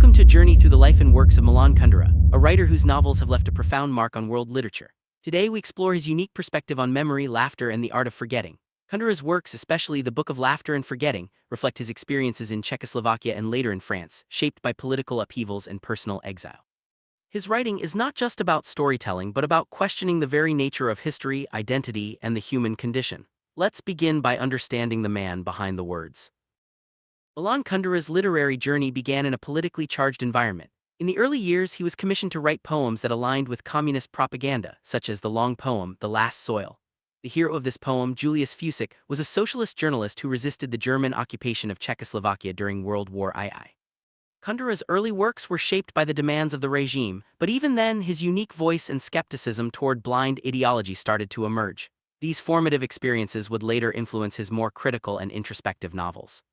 Welcome to a journey through the life and works of Milan Kundera, a writer whose novels have left a profound mark on world literature. Today we explore his unique perspective on memory, laughter, and the art of forgetting. Kundera's works, especially the Book of Laughter and Forgetting, reflect his experiences in Czechoslovakia and later in France, shaped by political upheavals and personal exile. His writing is not just about storytelling but about questioning the very nature of history, identity, and the human condition. Let's begin by understanding the man behind the words. Milan Kundera's literary journey began in a politically charged environment. In the early years, he was commissioned to write poems that aligned with communist propaganda, such as the long poem, The Last Soil. The hero of this poem, Julius Fusik, was a socialist journalist who resisted the German occupation of Czechoslovakia during World War II. Kundera's early works were shaped by the demands of the regime, but even then, his unique voice and skepticism toward blind ideology started to emerge. These formative experiences would later influence his more critical and introspective novels.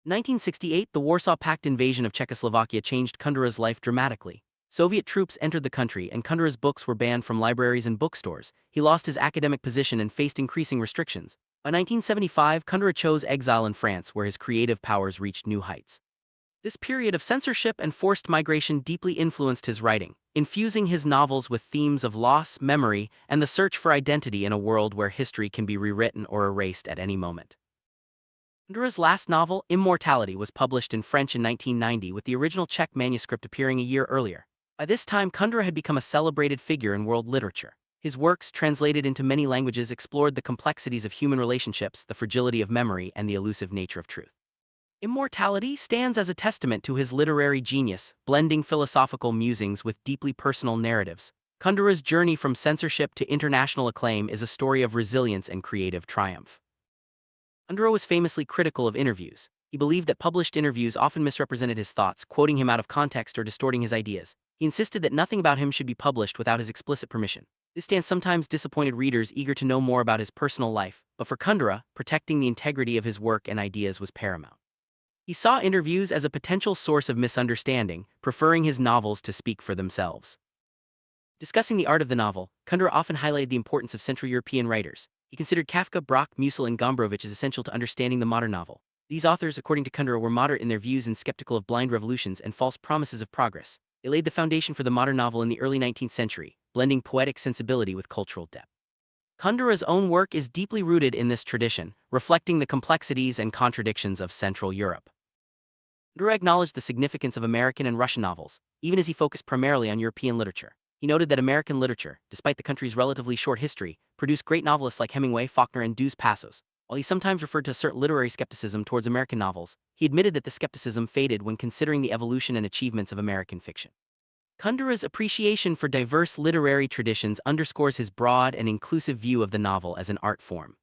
1968, the Warsaw Pact invasion of Czechoslovakia changed Kundera's life dramatically. Soviet troops entered the country and Kundera's books were banned from libraries and bookstores. He lost his academic position and faced increasing restrictions. By 1975, Kundera chose exile in France, where his creative powers reached new heights. This period of censorship and forced migration deeply influenced his writing, infusing his novels with themes of loss, memory, and the search for identity in a world where history can be rewritten or erased at any moment. Kundera's last novel, Immortality, was published in French in 1990, with the original Czech manuscript appearing a year earlier. By this time, Kundera had become a celebrated figure in world literature. His works, translated into many languages, explored the complexities of human relationships, the fragility of memory, and the elusive nature of truth. Immortality stands as a testament to his literary genius, blending philosophical musings with deeply personal narratives. Kundera's journey from censorship to international acclaim is a story of resilience and creative triumph. Kundera was famously critical of interviews. He believed that published interviews often misrepresented his thoughts, quoting him out of context or distorting his ideas. He insisted that nothing about him should be published without his explicit permission. This stance sometimes disappointed readers eager to know more about his personal life, but for Kundera, protecting the integrity of his work and ideas was paramount. He saw interviews as a potential source of misunderstanding, preferring his novels to speak for themselves. Discussing the art of the novel, Kundera often highlighted the importance of Central European writers. He considered Kafka, Brock, Musil, and Gombrowicz as essential to understanding the modern novel. These authors, according to Kundera, were moderate in their views and skeptical of blind revolutions and false promises of progress. They laid the foundation for the modern novel in the early 19th century, blending poetic sensibility with cultural depth. Kundera's own work is deeply rooted in this tradition, reflecting the complexities and contradictions of Central Europe. Kundera acknowledged the significance of American and Russian novels, even as he focused primarily on European literature. He noted that American literature, despite the country's relatively short history, produced great novelists like Hemingway, Faulkner, and Dos Passos. While he sometimes referred to a certain literary skepticism towards American novels, he admitted that the skepticism faded when considering the evolution and achievements of American fiction. Kundera's appreciation for diverse literary traditions underscores his broad and inclusive view of the novel as an art form.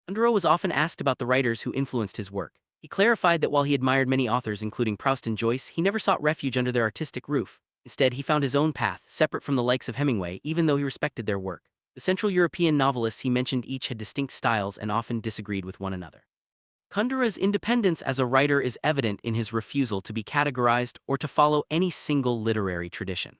Kundera was often asked about the writers who influenced his work. He clarified that while he admired many authors including Proust and Joyce, he never sought refuge under their artistic roof. Instead, he found his own path, separate from the likes of Hemingway, even though he respected their work. The Central European novelists he mentioned each had distinct styles and often disagreed with one another. Kundera's independence as a writer is evident in his refusal to be categorized or to follow any single literary tradition.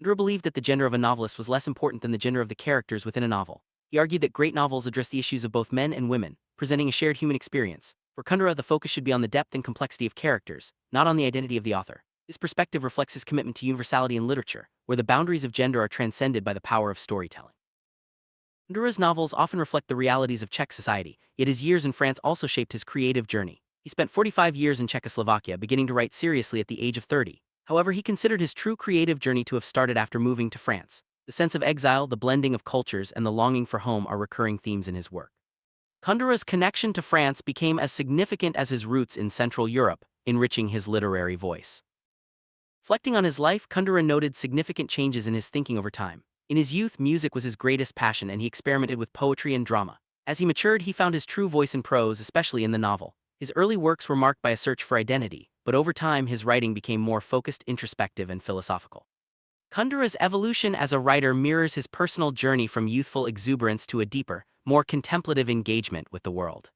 Kundera believed that the gender of a novelist was less important than the gender of the characters within a novel. He argued that great novels address the issues of both men and women, presenting a shared human experience. For Kundera, the focus should be on the depth and complexity of characters, not on the identity of the author. This perspective reflects his commitment to universality in literature, where the boundaries of gender are transcended by the power of storytelling. Kundera's novels often reflect the realities of Czech society, yet his years in France also shaped his creative journey. He spent 45 years in Czechoslovakia, beginning to write seriously at the age of 30. However, he considered his true creative journey to have started after moving to France. The sense of exile, the blending of cultures, and the longing for home are recurring themes in his work. Kundera's connection to France became as significant as his roots in Central Europe, enriching his literary voice. Reflecting on his life, Kundera noted significant changes in his thinking over time. In his youth, music was his greatest passion and he experimented with poetry and drama. As he matured, he found his true voice in prose, especially in the novel. His early works were marked by a search for identity, but over time his writing became more focused, introspective, and philosophical. Kundera's evolution as a writer mirrors his personal journey from youthful exuberance to a deeper, more contemplative engagement with the world.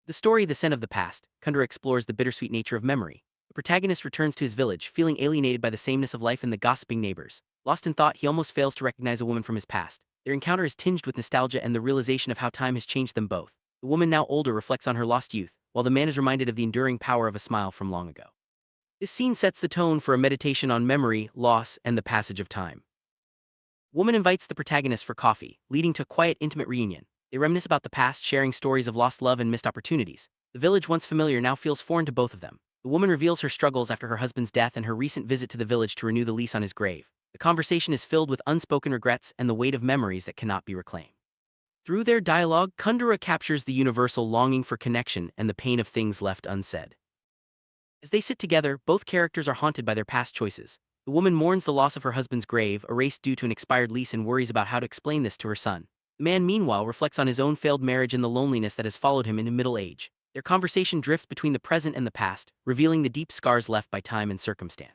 The story The Scent of the Past, Kundera explores the bittersweet nature of memory. The protagonist returns to his village, feeling alienated by the sameness of life and the gossiping neighbors. Lost in thought, he almost fails to recognize a woman from his past. Their encounter is tinged with nostalgia and the realization of how time has changed them both. The woman, now older, reflects on her lost youth, while the man is reminded of the enduring power of a smile from long ago. This scene sets the tone for a meditation on memory, loss, and the passage of time. Woman invites the protagonist for coffee, leading to a quiet, intimate reunion. They reminisce about the past, sharing stories of lost love and missed opportunities. The village, once familiar, now feels foreign to both of them. The woman reveals her struggles after her husband's death and her recent visit to the village to renew the lease on his grave. The conversation is filled with unspoken regrets and the weight of memories that cannot be reclaimed. Through their dialogue, Kundera captures the universal longing for connection and the pain of things left unsaid. As they sit together, both characters are haunted by their past choices. The woman mourns the loss of her husband's grave, erased due to an expired lease, and worries about how to explain this to her son. The man, meanwhile, reflects on his own failed marriage and the loneliness that has followed him into middle age. Their conversation drifts between the present and the past, revealing the deep scars left by time and circumstance.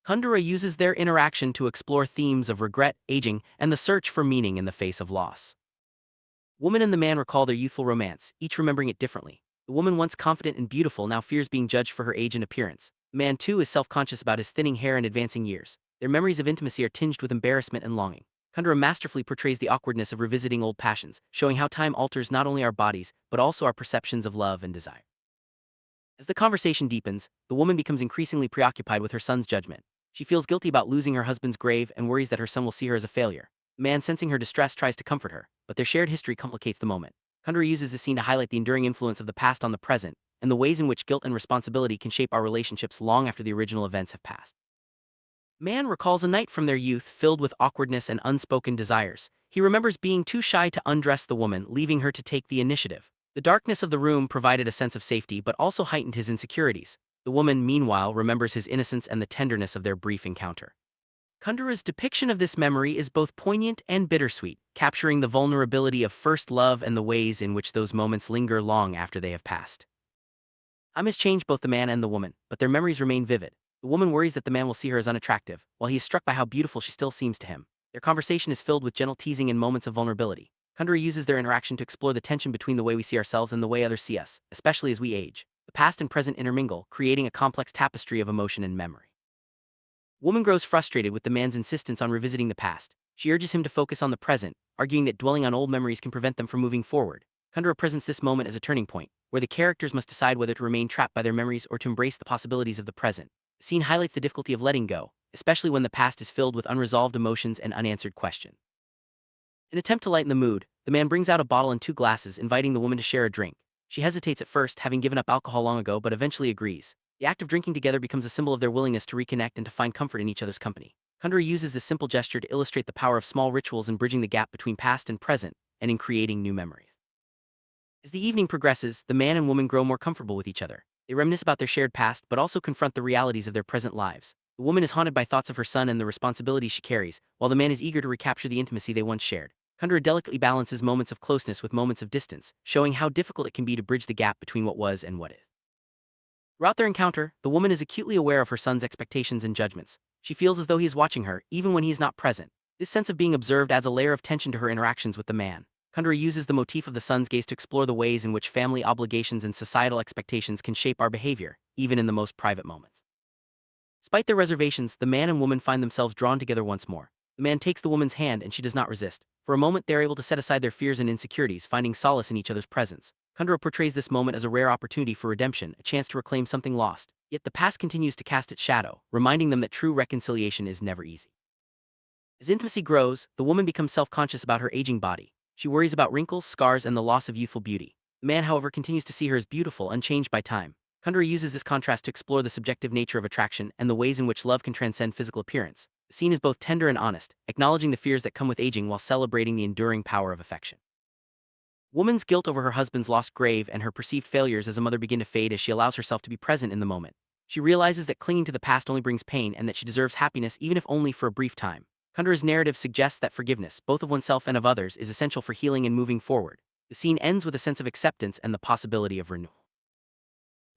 Kundera uses their interaction to explore themes of regret, aging, and the search for meaning in the face of loss. Woman and the man recall their youthful romance, each remembering it differently. The woman, once confident and beautiful, now fears being judged for her age and appearance. The man, too, is self-conscious about his thinning hair and advancing years. Their memories of intimacy are tinged with embarrassment and longing. Kundera masterfully portrays the awkwardness of revisiting old passions, showing how time alters not only our bodies, but also our perceptions of love and desire. As the conversation deepens, the woman becomes increasingly preoccupied with her son's judgment. She feels guilty about losing her husband's grave and worries that her son will see her as a failure. The man, sensing her distress, tries to comfort her, but their shared history complicates the moment. Kundera uses the scene to highlight the enduring influence of the past on the present, and the ways in which guilt and responsibility can shape our relationships long after the original events have passed. Man recalls a night from their youth filled with awkwardness and unspoken desires. He remembers being too shy to undress the woman, leaving her to take the initiative. The darkness of the room provided a sense of safety but also heightened his insecurities. The woman, meanwhile, remembers his innocence and the tenderness of their brief encounter. Kundera's depiction of this memory is both poignant and bittersweet, capturing the vulnerability of first love and the ways in which those moments linger long after they have passed. Time has changed both the man and the woman, but their memories remain vivid. The woman worries that the man will see her as unattractive, while he is struck by how beautiful she still seems to him. Their conversation is filled with gentle teasing and moments of vulnerability. Kundera uses their interaction to explore the tension between the way we see ourselves and the way others see us, especially as we age. The past and present intermingle, creating a complex tapestry of emotion and memory. Woman grows frustrated with the man's insistence on revisiting the past. She urges him to focus on the present, arguing that dwelling on old memories can prevent them from moving forward. Kundera presents this moment as a turning point, where the characters must decide whether to remain trapped by their memories or to embrace the possibilities of the present. The scene highlights the difficulty of letting go, especially when the past is filled with unresolved emotions and unanswered questions. In an attempt to lighten the mood, the man brings out a bottle and two glasses, inviting the woman to share a drink. She hesitates at first, having given up alcohol long ago, but eventually agrees. The act of drinking together becomes a symbol of their willingness to reconnect and to find comfort in each other's company. Kundera uses this simple gesture to illustrate the power of small rituals in bridging the gap between past and present, and in creating new memories. As the evening progresses, the man and woman grow more comfortable with each other. They reminisce about their shared past, but also confront the realities of their present lives. The woman is haunted by thoughts of her son and the responsibilities she carries, while the man is eager to recapture the intimacy they once shared. Kundera delicately balances moments of closeness with moments of distance, showing how difficult it can be to bridge the gap between what was and what is. Throughout their encounter, the woman is acutely aware of her son's expectations and judgments. She feels as though he is watching her, even when he is not present. This sense of being observed adds a layer of tension to her interactions with the man. Kundera uses the motif of the son's gaze to explore the ways in which family obligations and societal expectations can shape our behavior, even in the most private moments. Despite their reservations, the man and woman find themselves drawn together once more. The man takes the woman's hand and she does not resist. For a moment, they are able to set aside their fears and insecurities, finding solace in each other's presence. Kundera portrays this moment as a rare opportunity for redemption, a chance to reclaim something lost. Yet the past continues to cast its shadow, reminding them that true reconciliation is never easy. As intimacy grows, the woman becomes self-conscious about her aging body. She worries about wrinkles, scars, and the loss of youthful beauty. The man, however, continues to see her as beautiful, unchanged by time. Kundera uses this contrast to explore the subjective nature of attraction and the ways in which love can transcend physical appearance. The scene is both tender and honest, acknowledging the fears that come with aging while celebrating the enduring power of affection. Woman's guilt over her husband's lost grave and her perceived failures as a mother begin to fade as she allows herself to be present in the moment. She realizes that clinging to the past only brings pain and that she deserves happiness even if only for a brief time. Kundera's narrative suggests that forgiveness, both of oneself and of others, is essential for healing and moving forward. The scene ends with a sense of acceptance and the possibility of renewal.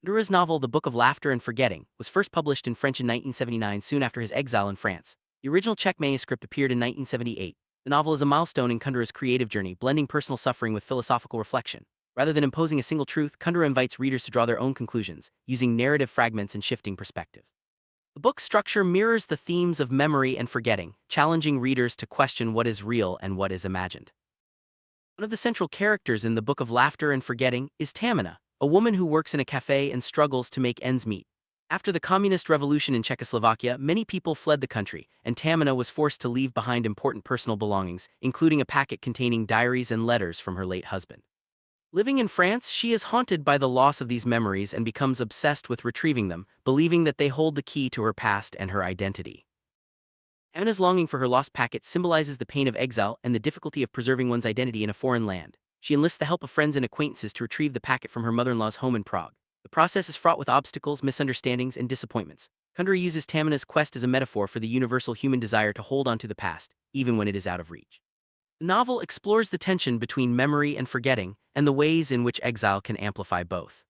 Kundera's novel The Book of Laughter and Forgetting was first published in French in 1979, soon after his exile in France. The original Czech manuscript appeared in 1978. The novel is a milestone in Kundera's creative journey, blending personal suffering with philosophical reflection. Rather than imposing a single truth, Kundera invites readers to draw their own conclusions, using narrative fragments and shifting perspectives. The book's structure mirrors the themes of memory and forgetting, challenging readers to question what is real and what is imagined. One of the central characters in The Book of Laughter and Forgetting is Tamina, a woman who works in a cafe and struggles to make ends meet. After the communist revolution in Czechoslovakia, many people fled the country, and Tamina was forced to leave behind important personal belongings, including a packet containing diaries and letters from her late husband. Living in France, she is haunted by the loss of these memories and becomes obsessed with retrieving them, believing that they hold the key to her past and her identity. Anna's longing for her lost packet symbolizes the pain of exile and the difficulty of preserving one's identity in a foreign land. She enlists the help of friends and acquaintances to retrieve the packet from her mother-in-law's home in Prague. The process is fraught with obstacles, misunderstandings, and disappointments. Kundera uses Tamina's quest as a metaphor for the universal human desire to hold on to the past, even when it is out of reach. The novel explores the tension between memory and forgetting, and the ways in which exile can amplify both.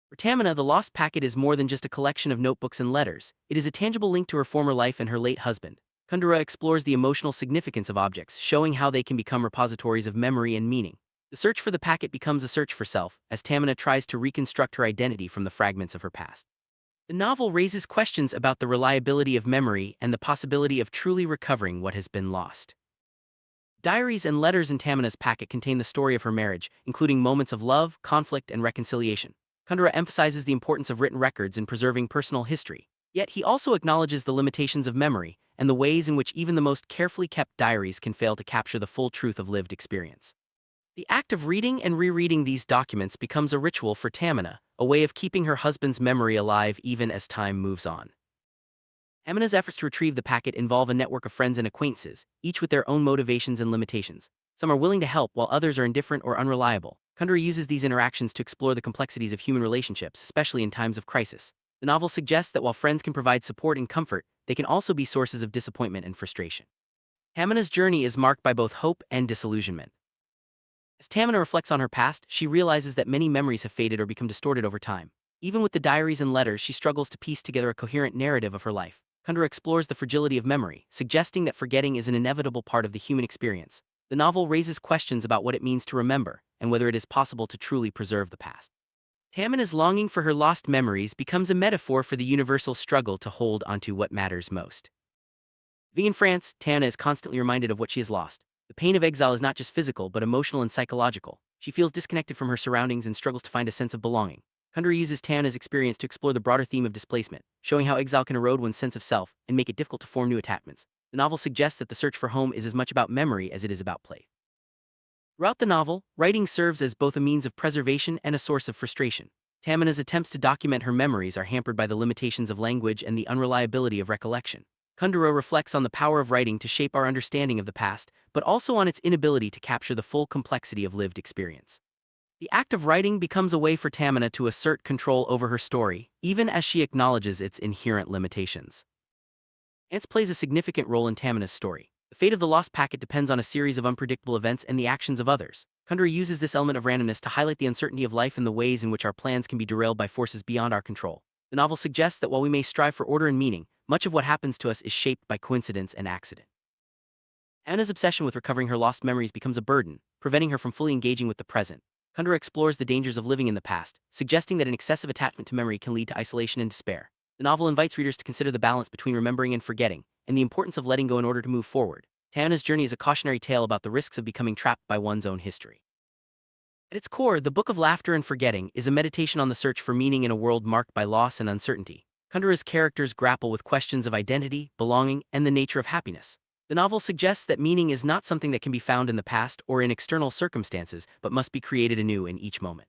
For Tamina, the lost packet is more than just a collection of notebooks and letters. It is a tangible link to her former life and her late husband. Kundera explores the emotional significance of objects, showing how they can become repositories of memory and meaning. The search for the packet becomes a search for self, as Tamina tries to reconstruct her identity from the fragments of her past. The novel raises questions about the reliability of memory and the possibility of truly recovering what has been lost. Diaries and letters in Tamina's packet contain the story of her marriage, including moments of love, conflict, and reconciliation. Kundera emphasizes the importance of written records in preserving personal history. Yet he also acknowledges the limitations of memory and the ways in which even the most carefully kept diaries can fail to capture the full truth of lived experience. The act of reading and rereading these documents becomes a ritual for Tamina, a way of keeping her husband's memory alive even as time moves on. Tamina's efforts to retrieve the packet involve a network of friends and acquaintances, each with their own motivations and limitations. Some are willing to help while others are indifferent or unreliable. Kundera uses these interactions to explore the complexities of human relationships, especially in times of crisis. The novel suggests that while friends can provide support and comfort, they can also be sources of disappointment and frustration. Tamina's journey is marked by both hope and disillusionment. As Tamina reflects on her past, she realizes that many memories have faded or become distorted over time. Even with the diaries and letters, she struggles to piece together a coherent narrative of her life. Kundera explores the fragility of memory, suggesting that forgetting is an inevitable part of the human experience. The novel raises questions about what it means to remember, and whether it is possible to truly preserve the past. Tamina's longing for her lost memories becomes a metaphor for the universal struggle to hold onto what matters most. Living in France, Tamina is constantly reminded of what she has lost. The pain of exile is not just physical but emotional and psychological. She feels disconnected from her surroundings and struggles to find a sense of belonging. Kundera uses Tamina's experience to explore the broader theme of displacement, showing how exile can erode one's sense of self and make it difficult to form new attachments. The novel suggests that the search for home is as much about memory as it is about place. Throughout the novel, writing serves as both a means of preservation and a source of frustration. Tamina's attempts to document her memories are hampered by the limitations of language and the unreliability of recollection. Kundera reflects on the power of writing to shape our understanding of the past, but also on its inability to capture the full complexity of lived experience. The act of writing becomes a way for Tamina to assert control over her story, even as she acknowledges its inherent limitations. Chance plays a significant role in Tamina's story. The fate of the lost packet depends on a series of unpredictable events and the actions of others. Kundera uses this element of randomness to highlight the uncertainty of life and the ways in which our plans can be derailed by forces beyond our control. The novel suggests that while we may strive for order and meaning, much of what happens to us is shaped by coincidence and accident. Anna's obsession with recovering her lost memories becomes a burden, preventing her from fully engaging with the present. Kundera explores the dangers of living in the past, suggesting that an excessive attachment to memory can lead to isolation and despair. The novel invites readers to consider the balance between remembering and forgetting, and the importance of letting go in order to move forward. Tamina's journey is a cautionary tale about the risks of becoming trapped by one's own history. At its core, the Book of Laughter and Forgetting is a meditation on the search for meaning in a world marked by loss and uncertainty. Kundera's characters grapple with questions of identity, belonging, and the nature of happiness. The novel suggests that meaning is not something that can be found in the past or in external circumstances, but must be created anew in each moment.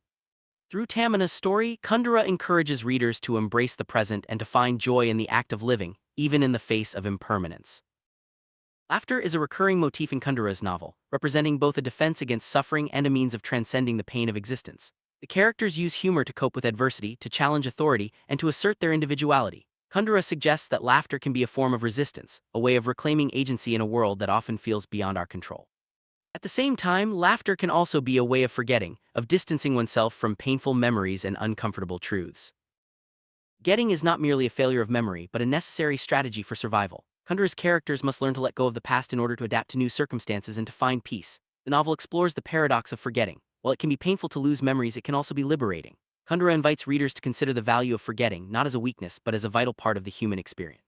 Through Tamina's story, Kundera encourages readers to embrace the present and to find joy in the act of living, even in the face of impermanence. Laughter is a recurring motif in Kundera's novel, representing both a defense against suffering and a means of transcending the pain of existence. The characters use humor to cope with adversity, to challenge authority, and to assert their individuality. Kundera suggests that laughter can be a form of resistance, a way of reclaiming agency in a world that often feels beyond our control. At the same time, laughter can also be a way of forgetting, of distancing oneself from painful memories and uncomfortable truths. Forgetting is not merely a failure of memory, but a necessary strategy for survival. Kundera's characters must learn to let go of the past in order to adapt to new circumstances and to find peace. The novel explores the paradox of forgetting. While it can be painful to lose memories, it can also be liberating. Kundera invites readers to consider the value of forgetting, not as a weakness, but as a vital part of the human experience.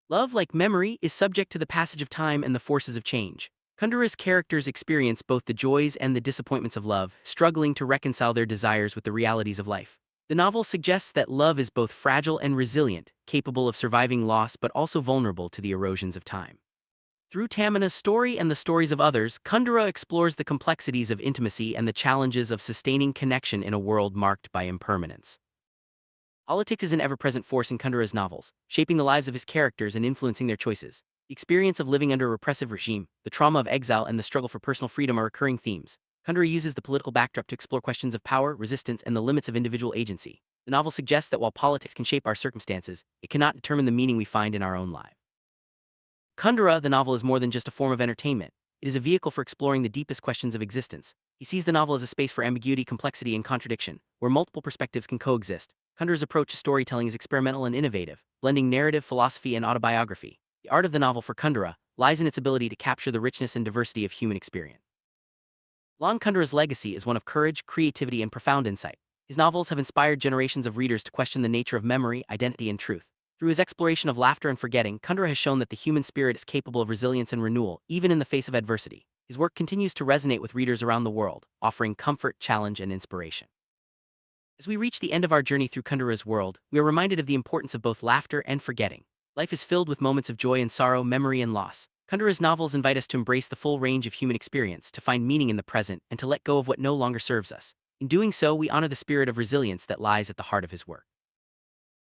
Love, like memory, is subject to the passage of time and the forces of change. Kundera's characters experience both the joys and the disappointments of love, struggling to reconcile their desires with the realities of life. The novel suggests that love is both fragile and resilient, capable of surviving loss but also vulnerable to the erosions of time. Through Tamina's story and the stories of others, Kundera explores the complexities of intimacy and the challenges of sustaining connection in a world marked by impermanence. Politics is an ever-present force in Kundera's novels, shaping the lives of his characters and influencing their choices. The experience of living under a repressive regime, the trauma of exile, and the struggle for personal freedom are recurring themes. Kundera uses the political backdrop to explore questions of power, resistance, and the limits of individual agency. The novel suggests that while politics can shape our circumstances, it cannot determine the meaning we find in our own lives. Kundera, the novel, is more than just a form of entertainment. It is a vehicle for exploring the deepest questions of existence. He sees the novel as a space for ambiguity, complexity, and contradiction, where multiple perspectives can coexist. Kundera's approach to storytelling is experimental and innovative, blending narrative, philosophy, and autobiography. The art of the novel for Kundera lies in its ability to capture the richness and diversity of human experience. Milan Kundera's legacy is one of courage, creativity, and profound insight. His novels have inspired generations of readers to question the nature of memory, identity, and truth. Through his exploration of laughter and forgetting, Kundera has shown that the human spirit is capable of resilience and renewal, even in the face of adversity. His work continues to resonate with readers around the world, offering comfort, challenge, and inspiration. As we reach the end of our journey through Kundera's world, we are reminded of the importance of both laughter and forgetting. Life is filled with moments of joy and sorrow, memory and loss. Kundera's novels invite us to embrace the full range of human experience, to find meaning in the present, and to let go of what no longer serves us. In doing so, we honor the spirit of resilience that lies at the heart of his work.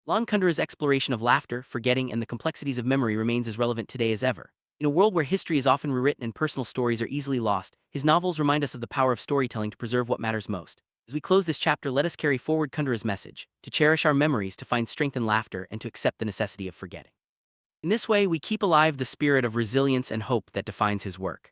Milan Kundera's exploration of laughter, forgetting, and the complexities of memory remains as relevant today as ever. In a world where history is often rewritten and personal stories are easily lost, his novels remind us of the power of storytelling to preserve what matters most. As we close this chapter, let us carry forward Kundera's message, to cherish our memories, to find strength in laughter, and to accept the necessity of forgetting. In this way, we keep alive the spirit of resilience and hope that defines his work.